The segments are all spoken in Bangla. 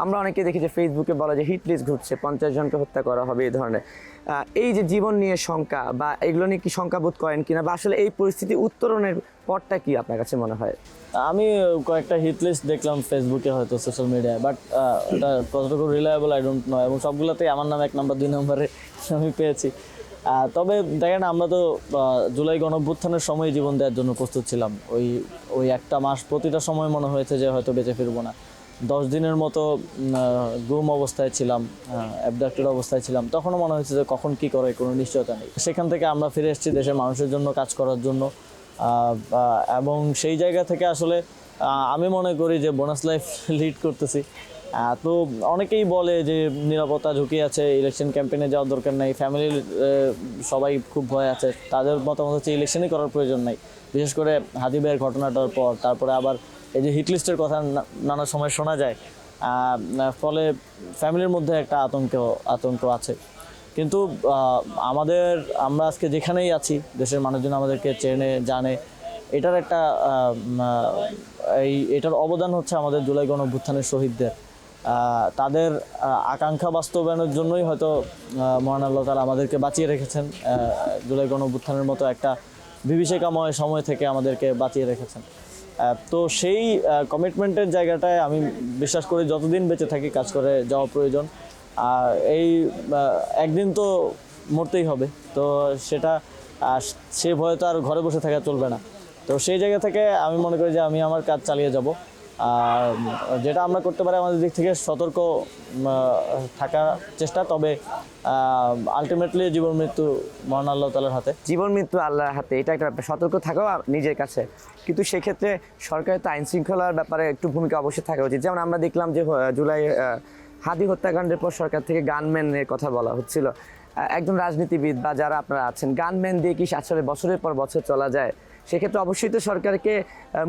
আমরা অনেকে দেখি যে ফেসবুকে বলা যে হিট লিস্ট ঘুরছে, 50 জনকে হত্যা করা হবে, এই ধরনের এই যে জীবন নিয়ে শঙ্কা বা এগুলো নিয়ে কি শঙ্কা বোধ করেন কিনা, বা আসলে এই পরিস্থিতি উত্তরণের পথটা কি আপনার কাছে মনে হয়? আমি কয়েকটা হিট লিস্ট দেখলাম ফেসবুকে, হয়তো সোশ্যাল মিডিয়ায়, বাট এটা কতটুকু রিলায়েবল আই ডোন্ট নো, এবং সবগুলোতেই আমার নাম 1 নম্বর 2 নম্বরে আমি পেয়েছি। তবে দেখেন, আমরা তো জুলাই গণঅভ্যুত্থানের সময় জীবন দেওয়ার জন্য প্রস্তুত ছিলাম। ওই একটা মাস প্রতিটা সময় মনে হয়েছে যে হয়তো বেঁচে ফিরবো না। 10 দিনের মতো গুম অবস্থায় ছিলাম, অ্যাবডাক্টেড অবস্থায় ছিলাম। তখনও মনে হয়েছে যে কখন কি করে কোনো নিশ্চয়তা নেই। সেখান থেকে আমরা ফিরে এসেছি দেশের মানুষের জন্য কাজ করার জন্য, এবং সেই জায়গা থেকে আসলে আমি মনে করি যে বোনাস লাইফ লিড করতেছি। তো অনেকেই বলে যে নিরাপত্তা ঝুঁকি আছে, ইলেকশন ক্যাম্পেইনে যাওয়ার দরকার নাই, ফ্যামিলির সবাই খুব ভয় আছে। তাদের মতামত হচ্ছে ইলেকশনই করার প্রয়োজন নাই, বিশেষ করে হাদি ভাইয়ের ঘটনাটার পর। তারপরে আবার এই যে হিটলিস্টের কথা নানা সময় শোনা যায়, ফলে ফ্যামিলির মধ্যে একটা আতঙ্ক আছে। কিন্তু আমরা আজকে যেখানেই আছি, দেশের মানুষজন আমাদেরকে চেনে জানে, এটার অবদান হচ্ছে আমাদের জুলাই গণঅভ্যুত্থানের শহীদদের। তাদের আকাঙ্ক্ষা বাস্তবায়নের জন্যই হয়তো মহান আল্লাহ তাআলা আমাদেরকে বাঁচিয়ে রেখেছেন। জুলাই গণঅভ্যুত্থানের মতো একটা বিভীষিকাময় সময় থেকে আমাদেরকে বাঁচিয়ে রেখেছেন। তো সেই কমিটমেন্টের জায়গাটায় আমি বিশ্বাস করি যতদিন বেঁচে থাকি কাজ করে যাওয়া প্রয়োজন। একদিন তো মরতেই হবে, তো সেটা সে ভয়ে তো আর ঘরে বসে থাকা চলবে না। তো সেই জায়গা থেকে আমি মনে করি যে আমি আমার কাজ চালিয়ে যাব। যেটা আমরা করতে পারি আমাদের দিক থেকে সতর্ক থাকার চেষ্টা, তবে আলটিমেটলি জীবন মৃত্যু মহান আল্লাহ তাআলার হাতে। জীবন মৃত্যু আল্লাহর হাতে, এটা একটা ব্যাপার। সতর্ক থাকাও নিজের কাছে, কিন্তু সেক্ষেত্রে সরকারের তো আইন শৃঙ্খলার ব্যাপারে একটু ভূমিকা অবশ্যই থাকা উচিত। যেমন আমরা দেখলাম যে জুলাই হাদি হত্যাকাণ্ডের পর সরকার থেকে গানম্যানের কথা বলা হচ্ছিল। একজন রাজনীতিবিদ বা যারা আপনারা আছেন, গানম্যান দিয়ে কি আসলে বছরের পর বছর চলা যায়? সেক্ষেত্রে অবশ্যই তো সরকারকে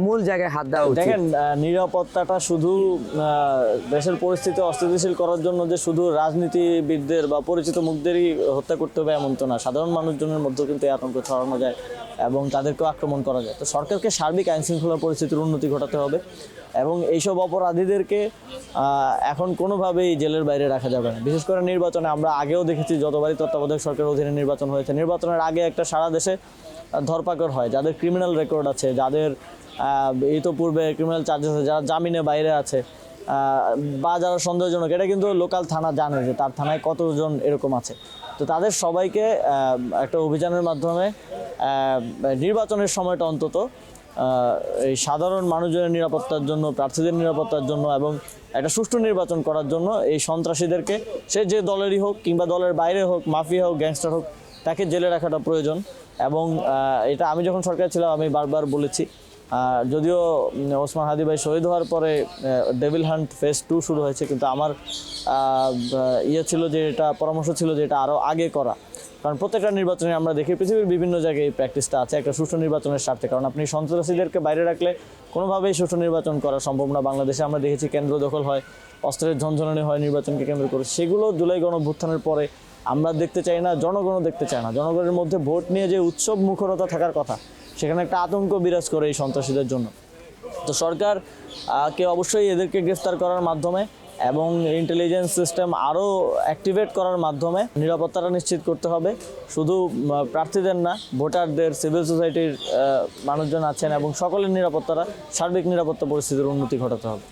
মূল জায়গায় হাত দেওয়া উচিত। দেখেন, নিরাপত্তাটা শুধু দেশের পরিস্থিতি অস্থিতিশীল করার জন্য যে শুধু রাজনীতিবিদদের বা পরিচিত মুখদেরই হত্যা করতে হবে এমন তো না। সাধারণ মানুষজনের মধ্যেও কিন্তু এই আতঙ্ক ছড়ানো যায় এবং তাদেরকেও আক্রমণ করা যায়। তো সরকারকে সার্বিক আইন শৃঙ্খলা পরিস্থিতির উন্নতি ঘটাতে হবে, এবং এইসব অপরাধীদেরকে এখন কোনোভাবেই জেলের বাইরে রাখা যাবে না। বিশেষ করে নির্বাচনে আমরা আগেও দেখেছি, যতবারই তত্ত্বাবধায়ক সরকারের অধীনে নির্বাচন হয়েছে, নির্বাচনের আগে একটা সারা দেশে ধরপাকড় হয়, যাদের ক্রিমিনাল রেকর্ড আছে, যাদের ইতোপূর্বে ক্রিমিনাল চার্জেস আছে, যারা জামিনে বাইরে আছে, বা যারা সন্দেহজনক, এটা কিন্তু লোকাল থানা জানে যে তার থানায় কতজন এরকম আছে। তো তাদের সবাইকে একটা অভিযানের মাধ্যমে নির্বাচনের সময়টা অন্তত এই সাধারণ মানুষজনের নিরাপত্তার জন্য, প্রার্থীদের নিরাপত্তার জন্য এবং একটা সুষ্ঠু নির্বাচন করার জন্য এই সন্ত্রাসীদেরকে, সে যে দলেরই হোক কিংবা দলের বাইরে হোক, মাফিয়া হোক, গ্যাংস্টার হোক, তাকে জেলে রাখাটা প্রয়োজন। এবং এটা আমি যখন সরকার ছিলাম আমি বারবার বলেছি। যদিও ওসমান হাদি ভাই শহীদ হওয়ার পরে ডেভিল হান্ট ফেজ 2 শুরু হয়েছে, কিন্তু আমার ছিল যে এটা পরামর্শ ছিল যে এটা আরও আগে করা। কারণ প্রত্যেকটা নির্বাচনে আমরা দেখি পৃথিবীর বিভিন্ন জায়গায় এই প্র্যাকটিসটা আছে একটা সুষ্ঠু নির্বাচনের স্বার্থে। কারণ আপনি সন্ত্রাসীদেরকে বাইরে রাখলে কোনোভাবেই সুষ্ঠু নির্বাচন করা সম্ভব না। বাংলাদেশে আমরা দেখেছি কেন্দ্র দখল হয়, অস্ত্রের ঝনঝনানি হয় নির্বাচনকে কেন্দ্র করে। সেগুলো জুলাই গণঅভ্যুত্থানের পরে আমরা দেখতে চাই না, জনগণও দেখতে চায় না। জনগণের মধ্যে ভোট নিয়ে যে উৎসব মুখরতা থাকার কথা, সেখানে একটা আতঙ্ক বিরাজ করে এই সন্ত্রাসীদের জন্য। তো সরকারকে অবশ্যই এদেরকে গ্রেফতার করার মাধ্যমে এবং ইন্টেলিজেন্স সিস্টেম আরও অ্যাক্টিভেট করার মাধ্যমে নিরাপত্তাটা নিশ্চিত করতে হবে। শুধু প্রার্থীদের না, ভোটারদের, সিভিল সোসাইটির মানুষজন আছেন এবং সকলের সার্বিক নিরাপত্তা পরিস্থিতির উন্নতি ঘটাতে হবে।